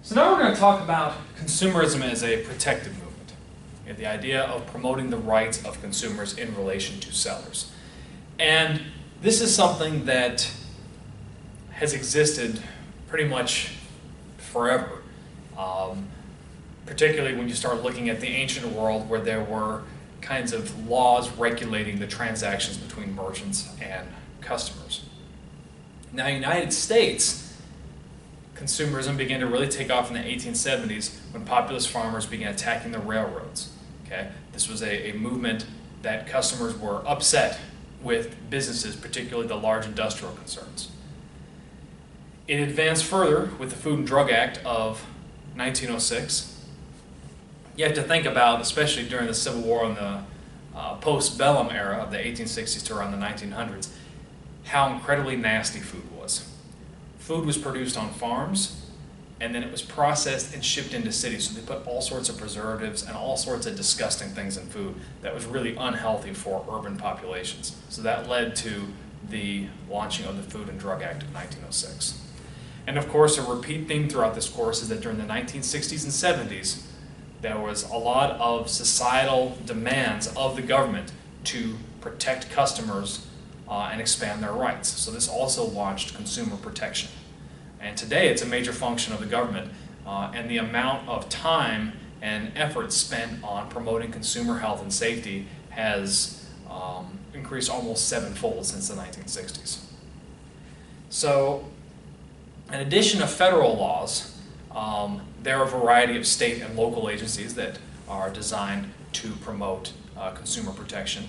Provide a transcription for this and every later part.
So now we're going to talk about consumerism as a protective movement. The idea of promoting the rights of consumers in relation to sellers. And this is something that has existed pretty much forever. Particularly when you start looking at the ancient world where there were kinds of laws regulating the transactions between merchants and customers. Now, in the United States, consumerism began to really take off in the 1870s when populist farmers began attacking the railroads. Okay? This was a movement that customers were upset with businesses, particularly the large industrial concerns. It advanced further with the Food and Drug Act of 1906. You have to think about, especially during the Civil War and the post-bellum era of the 1860s to around the 1900s, how incredibly nasty food was. Food was produced on farms, and then it was processed and shipped into cities. So they put all sorts of preservatives and all sorts of disgusting things in food that was really unhealthy for urban populations. So that led to the launching of the Food and Drug Act of 1906. And of course, a repeat theme throughout this course is that during the 1960s and 70s, there was a lot of societal demands of the government to protect customers and expand their rights. So this also launched consumer protection. And today it's a major function of the government, and the amount of time and effort spent on promoting consumer health and safety has increased almost sevenfold since the 1960s. So in addition to federal laws, there are a variety of state and local agencies that are designed to promote consumer protection.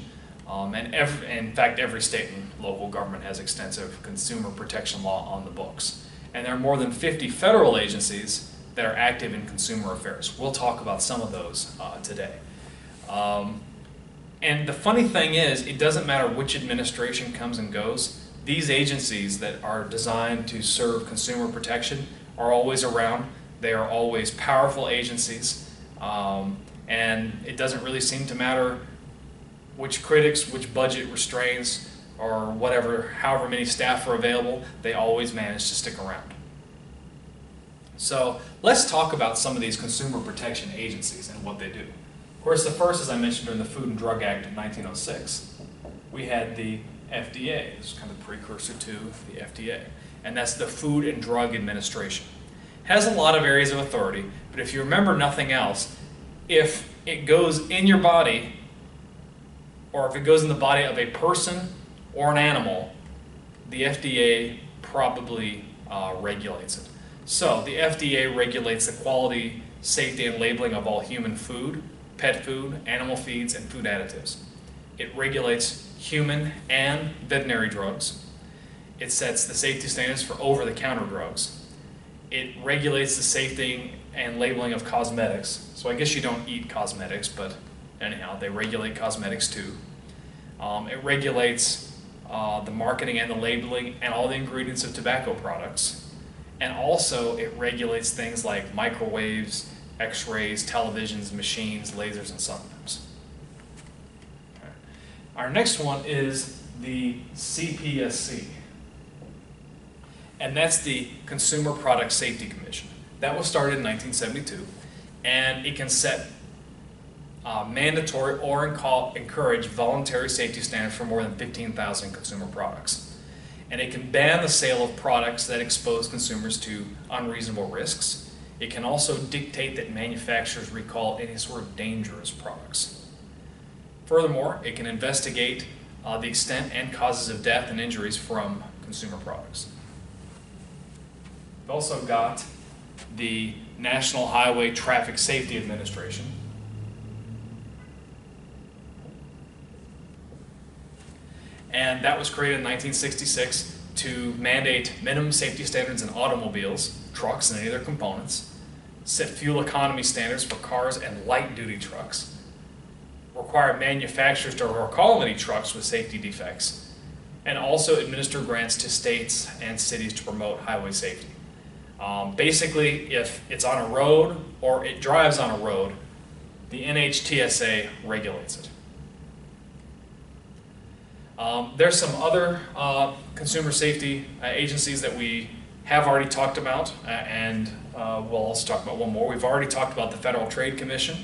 In fact, every state and local government has extensive consumer protection law on the books. And there are more than 50 federal agencies that are active in consumer affairs. We'll talk about some of those today. And the funny thing is, it doesn't matter which administration comes and goes, these agencies that are designed to serve consumer protection are always around. They are always powerful agencies, and it doesn't really seem to matter which critics, which budget restraints, or whatever, however many staff are available, they always manage to stick around. So let's talk about some of these consumer protection agencies and what they do. Of course, the first, as I mentioned, during the Food and Drug Act of 1906, we had the FDA. This is kind of the precursor to the FDA, and that's the Food and Drug Administration. It has a lot of areas of authority, but if you remember nothing else, if it goes in your body, or if it goes in the body of a person or an animal, the FDA probably regulates it. So the FDA regulates the quality, safety, and labeling of all human food, pet food, animal feeds, and food additives. It regulates human and veterinary drugs. It sets the safety standards for over-the-counter drugs. It regulates the safety and labeling of cosmetics. So I guess you don't eat cosmetics, but anyhow, they regulate cosmetics too. It regulates the marketing and the labeling and all the ingredients of tobacco products. And also it regulates things like microwaves, x-rays, televisions, machines, lasers, and sonograms. Okay. Our next one is the CPSC. And that's the Consumer Product Safety Commission. That was started in 1972, and it can set mandatory or encourage voluntary safety standards for more than 15,000 consumer products. And it can ban the sale of products that expose consumers to unreasonable risks. It can also dictate that manufacturers recall any sort of dangerous products. Furthermore, it can investigate the extent and causes of death and injuries from consumer products. We've also got the National Highway Traffic Safety Administration. And that was created in 1966 to mandate minimum safety standards in automobiles, trucks, and any of their components, set fuel economy standards for cars and light-duty trucks, require manufacturers to recall any trucks with safety defects, and also administer grants to states and cities to promote highway safety. Basically, if it's on a road or it drives on a road, the NHTSA regulates it. There's some other consumer safety agencies that we have already talked about, and we'll also talk about one more. We've already talked about the Federal Trade Commission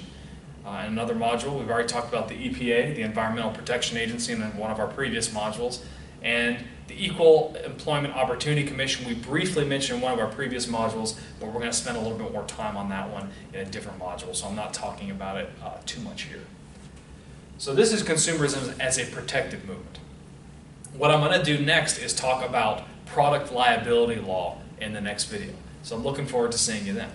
in another module. We've already talked about the EPA, the Environmental Protection Agency, in one of our previous modules. And the Equal Employment Opportunity Commission, we briefly mentioned in one of our previous modules, but we're going to spend a little bit more time on that one in a different module, so I'm not talking about it too much here. So this is consumerism as a protective movement. What I'm going to do next is talk about product liability law in the next video. So I'm looking forward to seeing you then.